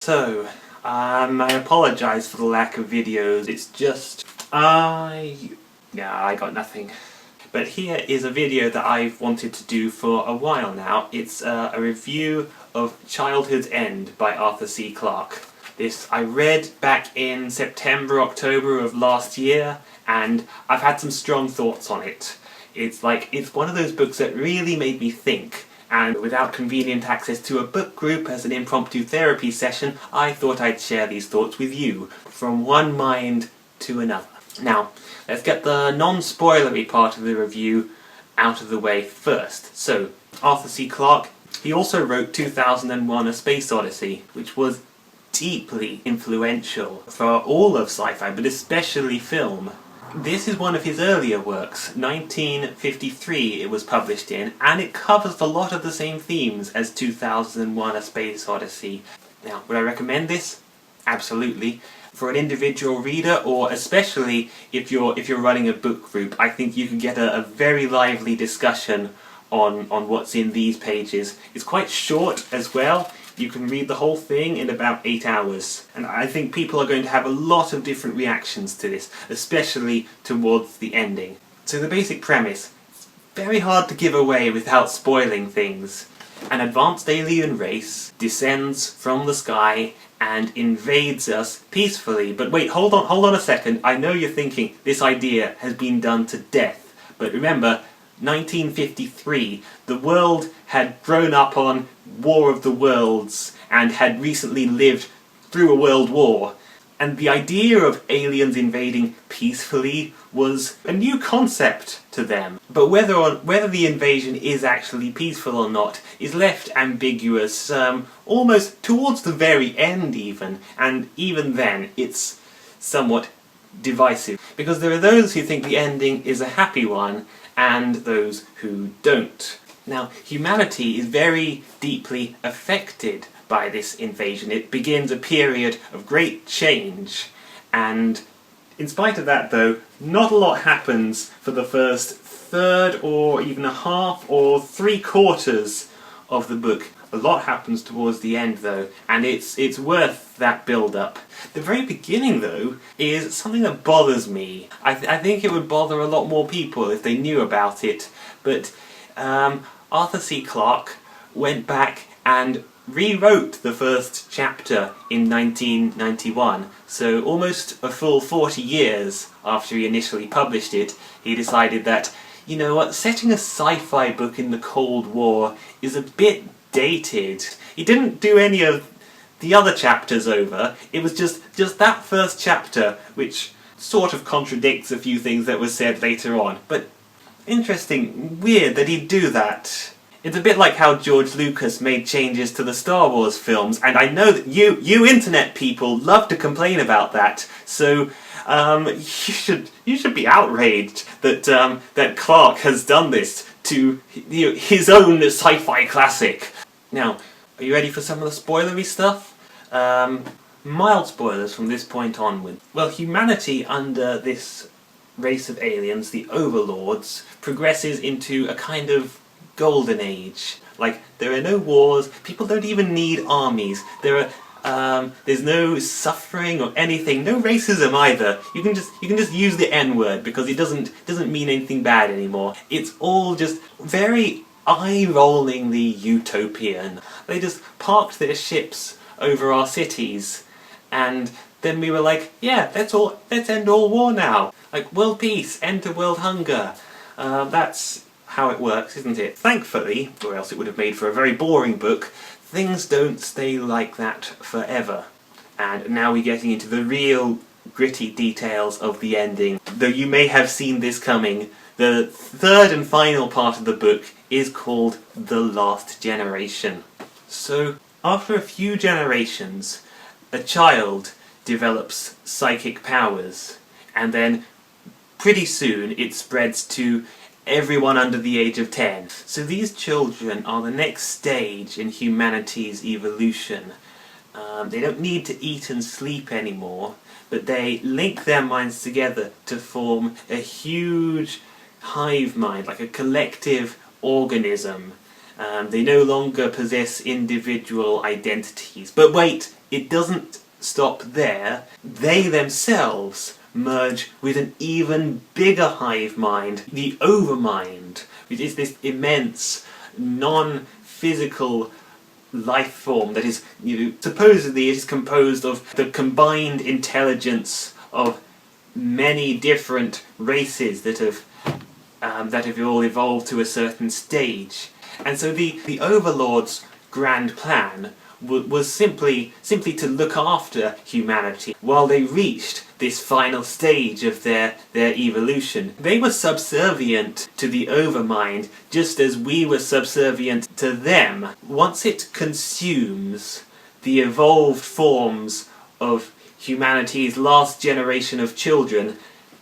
I apologise for the lack of videos. It's just, I got nothing. But here is a video that I've wanted to do for a while now. It's a review of Childhood's End by Arthur C. Clarke. This I read back in September, October of last year, and I've had some strong thoughts on it. It's one of those books that really made me think. And without convenient access to a book group as an impromptu therapy session, I thought I'd share these thoughts with you, from one mind to another. Now, let's get the non-spoilery part of the review out of the way first. So, Arthur C. Clarke, he also wrote 2001: A Space Odyssey, which was deeply influential for all of sci-fi, but especially film. This is one of his earlier works, 1953 it was published in, and it covers a lot of the same themes as 2001: A Space Odyssey. Now, would I recommend this? Absolutely. For an individual reader, or especially if you're running a book group, I think you can get a very lively discussion on what's in these pages. It's quite short as well. You can read the whole thing in about 8 hours. And I think people are going to have a lot of different reactions to this, especially towards the ending. So the basic premise, it's very hard to give away without spoiling things. An advanced alien race descends from the sky and invades us peacefully. But wait, hold on a second. I know you're thinking this idea has been done to death. But remember, 1953, the world had grown up on War of the Worlds and had recently lived through a world war. And the idea of aliens invading peacefully was a new concept to them. But whether the invasion is actually peaceful or not is left ambiguous, almost towards the very end even. And even then, it's somewhat divisive. Because there are those who think the ending is a happy one, and those who don't. Now, humanity is very deeply affected by this invasion. It begins a period of great change, and in spite of that though, not a lot happens for the first third or even a half or 3/4 of the book. A lot happens towards the end though, and it's worth that build-up. The very beginning though is something that bothers me. I think it would bother a lot more people if they knew about it, but Arthur C. Clarke went back and rewrote the first chapter in 1991, so almost a full 40 years after he initially published it, he decided that, you know what, setting a sci-fi book in the Cold War is a bit dated. He didn't do any of the other chapters over, it was just that first chapter, which sort of contradicts a few things that were said later on. But interesting, weird that he'd do that. It's a bit like how George Lucas made changes to the Star Wars films, and I know that you internet people love to complain about that, so you should be outraged that Clarke has done this to his own sci-fi classic. Now, are you ready for some of the spoilery stuff? Mild spoilers from this point onward. Well, humanity under this race of aliens, the overlords, progresses into a kind of golden age. Like, there are no wars, people don't even need armies, there's no suffering or anything, no racism either. You can just use the N-word because it doesn't mean anything bad anymore. It's all just very eye-rollingly utopian. They just parked their ships over our cities, and then we were like, yeah, let's end all war now. Like, world peace, end to world hunger. That's how it works, isn't it? Thankfully, or else it would have made for a very boring book, things don't stay like that forever. And now we're getting into the real gritty details of the ending. Though you may have seen this coming, the third and final part of the book is called The Last Generation. So, after a few generations, a child develops psychic powers, and then pretty soon it spreads to everyone under the age of 10. So these children are the next stage in humanity's evolution. They don't need to eat and sleep anymore, but they link their minds together to form a huge hive mind, like a collective organism. They no longer possess individual identities. But wait, it doesn't stop there. They themselves merge with an even bigger hive mind, the overmind, which is this immense, non-physical life form that is, supposedly it is composed of the combined intelligence of many different races that have all evolved to a certain stage. And so the overlords' grand plan was simply to look after humanity while they reached this final stage of their evolution. They were subservient to the overmind just as we were subservient to them. Once it consumes the evolved forms of humanity's last generation of children,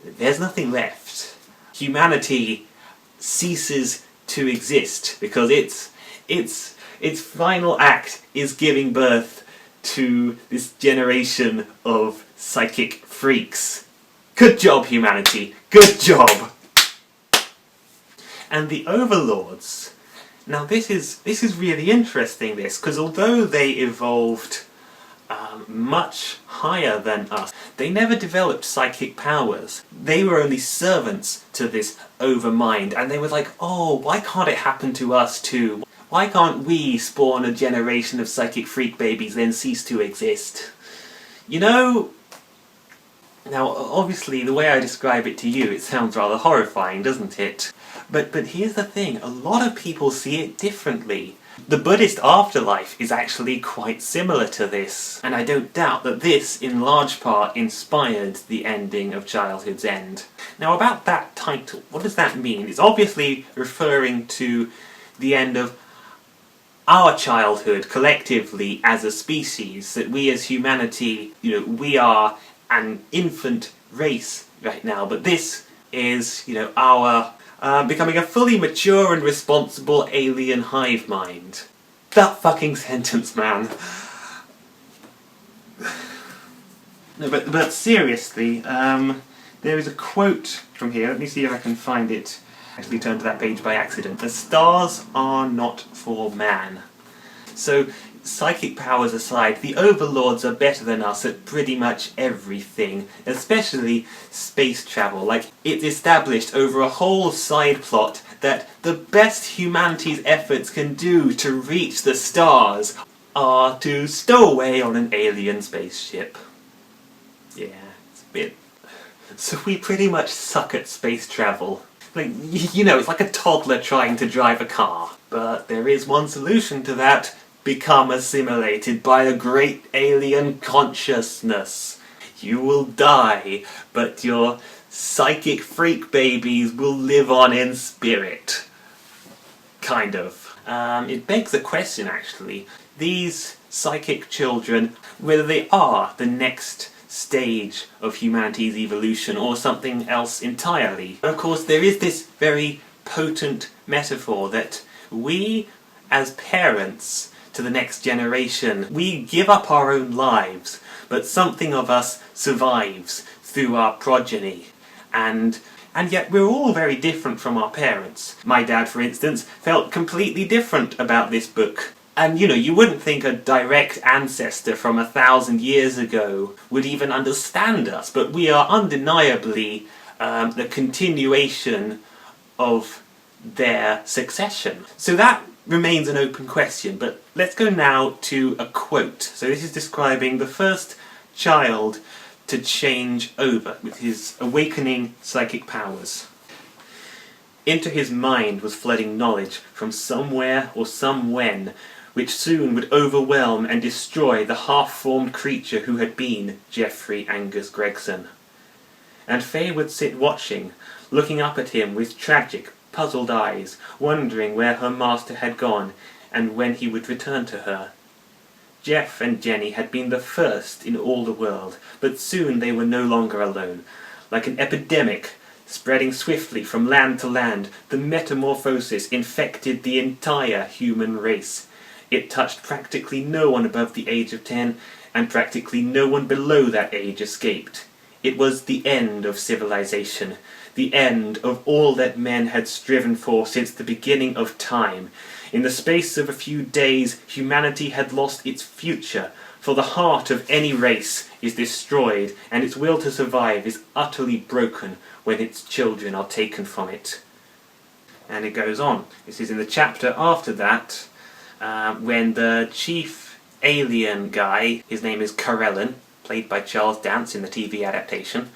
there's nothing left. Humanity ceases to exist because its final act is giving birth to this generation of psychic freaks. Good job, humanity. Good job! And the overlords. Now this is really interesting, because although they evolved much higher than us, they never developed psychic powers. They were only servants to this overmind, and they were like, oh, why can't it happen to us too? Why can't we spawn a generation of psychic freak babies then cease to exist? Now obviously the way I describe it to you, it sounds rather horrifying, doesn't it? But here's the thing, a lot of people see it differently. The Buddhist afterlife is actually quite similar to this, and I don't doubt that this, in large part, inspired the ending of Childhood's End. Now about that title, what does that mean? It's obviously referring to the end of our childhood collectively as a species, that we as humanity, we are an infant race right now, but this is, our becoming a fully mature and responsible alien hive mind. That fucking sentence, man. No, but seriously, there is a quote from here. Let me see if I can find it. Actually turned to that page by accident. The stars are not for man. So, psychic powers aside, the overlords are better than us at pretty much everything, especially space travel. Like, it's established over a whole side plot that the best humanity's efforts can do to reach the stars are to stow away on an alien spaceship. Yeah, it's a bit... So we pretty much suck at space travel. Like, it's like a toddler trying to drive a car. But there is one solution to that. Become assimilated by a great alien consciousness. You will die, but your psychic freak babies will live on in spirit. Kind of. It begs the question, actually. These psychic children, whether they are the next stage of humanity's evolution or something else entirely. Of course, there is this very potent metaphor that we, as parents to the next generation, we give up our own lives, but something of us survives through our progeny. And yet we're all very different from our parents. My dad, for instance, felt completely different about this book. And you wouldn't think a direct ancestor from 1,000 years ago would even understand us, but we are undeniably the continuation of their succession. So that remains an open question, but let's go now to a quote. So this is describing the first child to change over with his awakening psychic powers. Into his mind was flooding knowledge from somewhere or somewhen, which soon would overwhelm and destroy the half-formed creature who had been Geoffrey Angus Gregson. And Faye would sit watching, looking up at him with tragic, puzzled eyes, wondering where her master had gone and when he would return to her. Jeff and Jenny had been the first in all the world, but soon they were no longer alone. Like an epidemic, spreading swiftly from land to land, the metamorphosis infected the entire human race. It touched practically no one above the age of 10, and practically no one below that age escaped. It was the end of civilization, the end of all that men had striven for since the beginning of time. In the space of a few days, humanity had lost its future, For the heart of any race is destroyed, and its will to survive is utterly broken when its children are taken from it. And it goes on. This is in the chapter after that, when the chief alien guy, his name is Corellin, played by Charles Dance in the TV adaptation.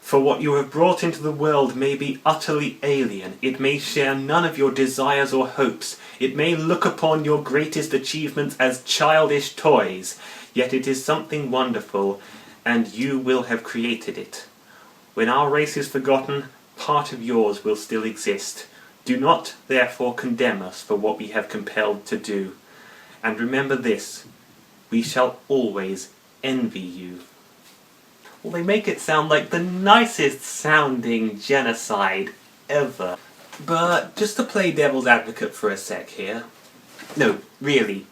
For what you have brought into the world may be utterly alien. It may share none of your desires or hopes. It may look upon your greatest achievements as childish toys. Yet it is something wonderful, and you will have created it. When our race is forgotten, part of yours will still exist. Do not, therefore, condemn us for what we have compelled to do. And remember this, we shall always envy you. Well, they make it sound like the nicest sounding genocide ever. But just to play devil's advocate for a sec here. No, really.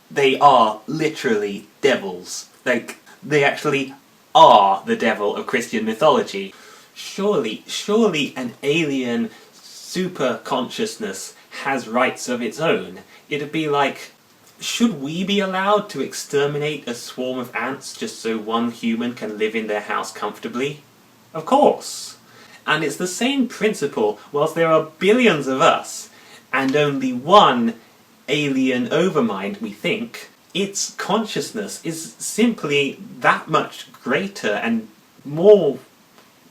They are literally devils. Like, they actually are the devil of Christian mythology. Surely an alien super consciousness has rights of its own. It'd be like, should we be allowed to exterminate a swarm of ants just so one human can live in their house comfortably? Of course. And it's the same principle whilst there are billions of us and only one alien overmind, we think. Its consciousness is simply that much greater and more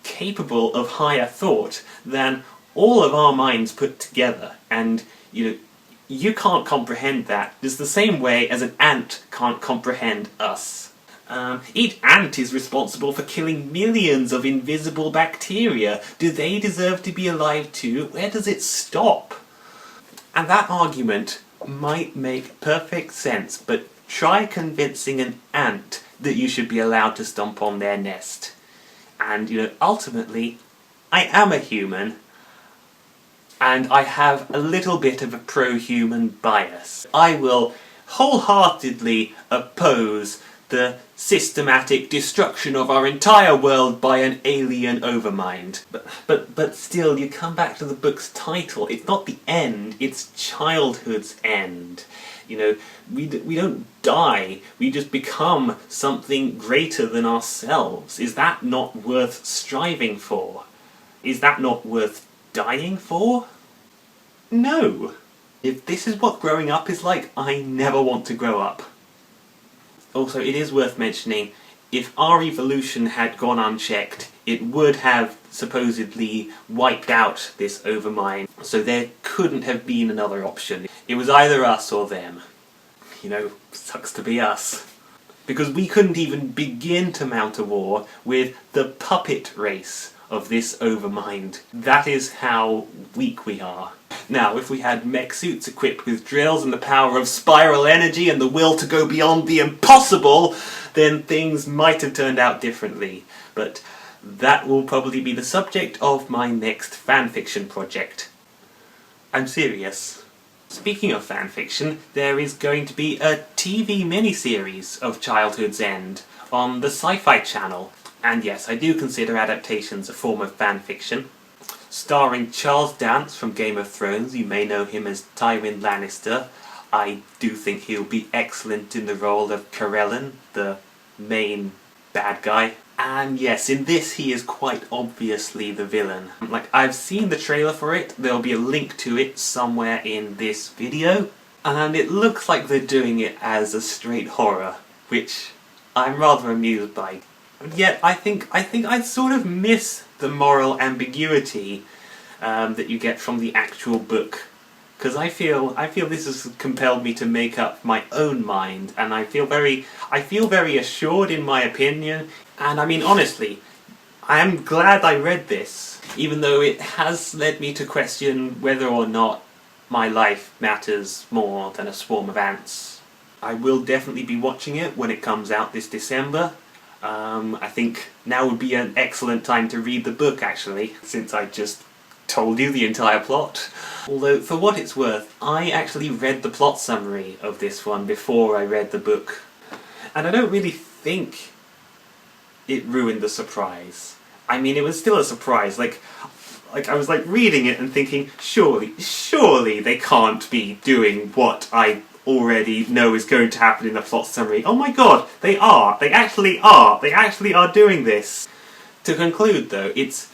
capable of higher thought than all of our minds put together. And, you can't comprehend that. It's the same way as an ant can't comprehend us. Each ant is responsible for killing millions of invisible bacteria. Do they deserve to be alive too? Where does it stop? And that argument might make perfect sense, but try convincing an ant that you should be allowed to stomp on their nest. And, ultimately, I am a human, and I have a little bit of a pro-human bias. I will wholeheartedly oppose the systematic destruction of our entire world by an alien overmind. But still, you come back to the book's title. It's not the end, it's childhood's end. We don't die, we just become something greater than ourselves. Is that not worth striving for? Is that not worth dying for? No. If this is what growing up is like, I never want to grow up. Also, it is worth mentioning, if our evolution had gone unchecked, it would have supposedly wiped out this overmind, so there couldn't have been another option. It was either us or them. Sucks to be us. Because we couldn't even begin to mount a war with the puppet race of this overmind. That is how weak we are. Now, if we had mech suits equipped with drills and the power of spiral energy and the will to go beyond the impossible, then things might have turned out differently. But that will probably be the subject of my next fanfiction project. I'm serious. Speaking of fanfiction, there is going to be a TV miniseries of Childhood's End on the Syfy channel. And yes, I do consider Adaptations a form of fanfiction. Starring Charles Dance from Game of Thrones, you may know him as Tywin Lannister. I do think he'll be excellent in the role of Corellin, the main bad guy. And yes, in this he is quite obviously the villain. I've seen the trailer for it, there'll be a link to it somewhere in this video. And it looks like they're doing it as a straight horror, which I'm rather amused by. Yet I think I sort of miss the moral ambiguity that you get from the actual book, because I feel this has compelled me to make up my own mind, and I feel very assured in my opinion. And I mean, honestly, I am glad I read this, even though it has led me to question whether or not my life matters more than a swarm of ants. I will definitely be watching it when it comes out this December. I think now would be an excellent time to read the book, actually, since I just told you the entire plot. Although, for what it's worth, I actually read the plot summary of this one before I read the book. And I don't really think it ruined the surprise. I mean, it was still a surprise. Like I was reading it and thinking, surely they can't be doing what I already know is going to happen in the plot summary. Oh my god, they are! They actually are! They actually are doing this! To conclude though, it's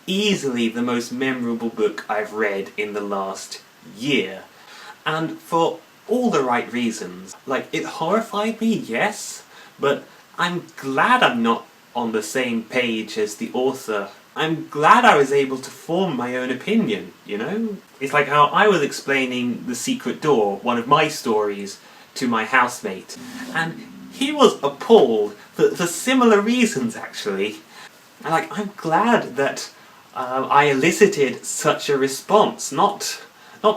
easily the most memorable book I've read in the last year. And for all the right reasons. Like, it horrified me, yes, but I'm glad I'm not on the same page as the author. I'm glad I was able to form my own opinion, you know? It's like how I was explaining The Secret Door, one of my stories, to my housemate, and he was appalled for similar reasons, actually. And like, I'm glad that I elicited such a response, not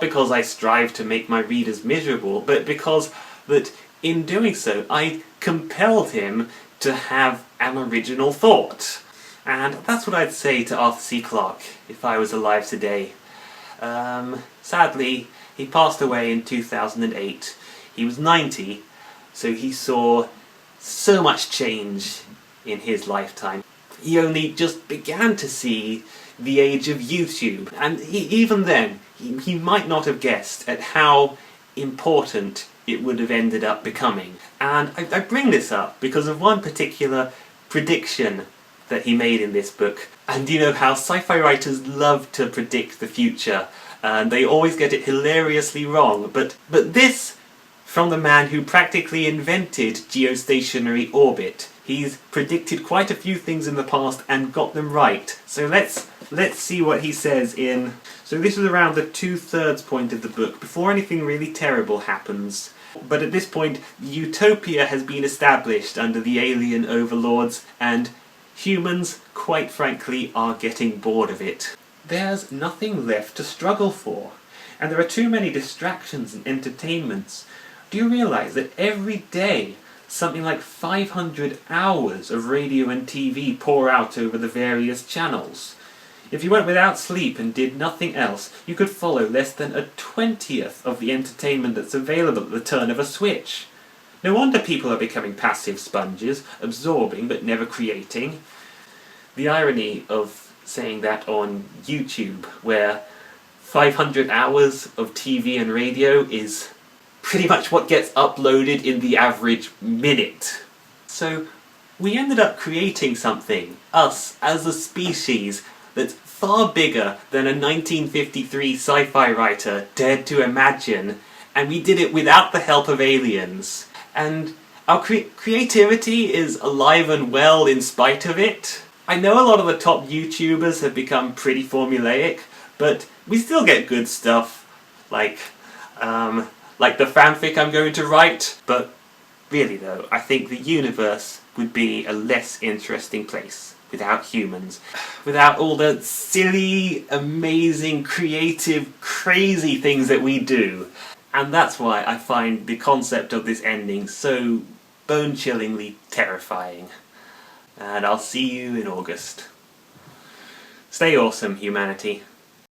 because I strive to make my readers miserable, but because that in doing so I compelled him to have an original thought. And that's what I'd say to Arthur C. Clarke if I was alive today. Sadly, he passed away in 2008. He was 90, so he saw so much change in his lifetime. He only just began to see the age of YouTube, and even then, he might not have guessed at how important it would have ended up becoming. And I bring this up because of one particular prediction that he made in this book. And you know how sci-fi writers love to predict the future, and they always get it hilariously wrong, but this from the man who practically invented geostationary orbit. He's predicted quite a few things in the past and got them right. So let's see what he says in... So this is around the 2/3 point of the book, before anything really terrible happens. But at this point, Utopia has been established under the alien overlords, and humans, quite frankly, are getting bored of it. There's nothing left to struggle for, and there are too many distractions and entertainments. Do you realise that every day something like 500 hours of radio and TV pour out over the various channels? If you went without sleep and did nothing else, you could follow less than a 20th of the entertainment that's available at the turn of a switch. No wonder people are becoming passive sponges, absorbing but never creating. The irony of saying that on YouTube, where 500 hours of TV and radio is pretty much what gets uploaded in the average minute. So we ended up creating something, us as a species, that's far bigger than a 1953 sci-fi writer dared to imagine, and we did it without the help of aliens. And our creativity is alive and well in spite of it. I know a lot of the top YouTubers have become pretty formulaic, but we still get good stuff, like the fanfic I'm going to write. But really though, I think the universe would be a less interesting place without humans. Without all the silly, amazing, creative, crazy things that we do. And that's why I find the concept of this ending so bone-chillingly terrifying. And I'll see you in August. Stay awesome, humanity.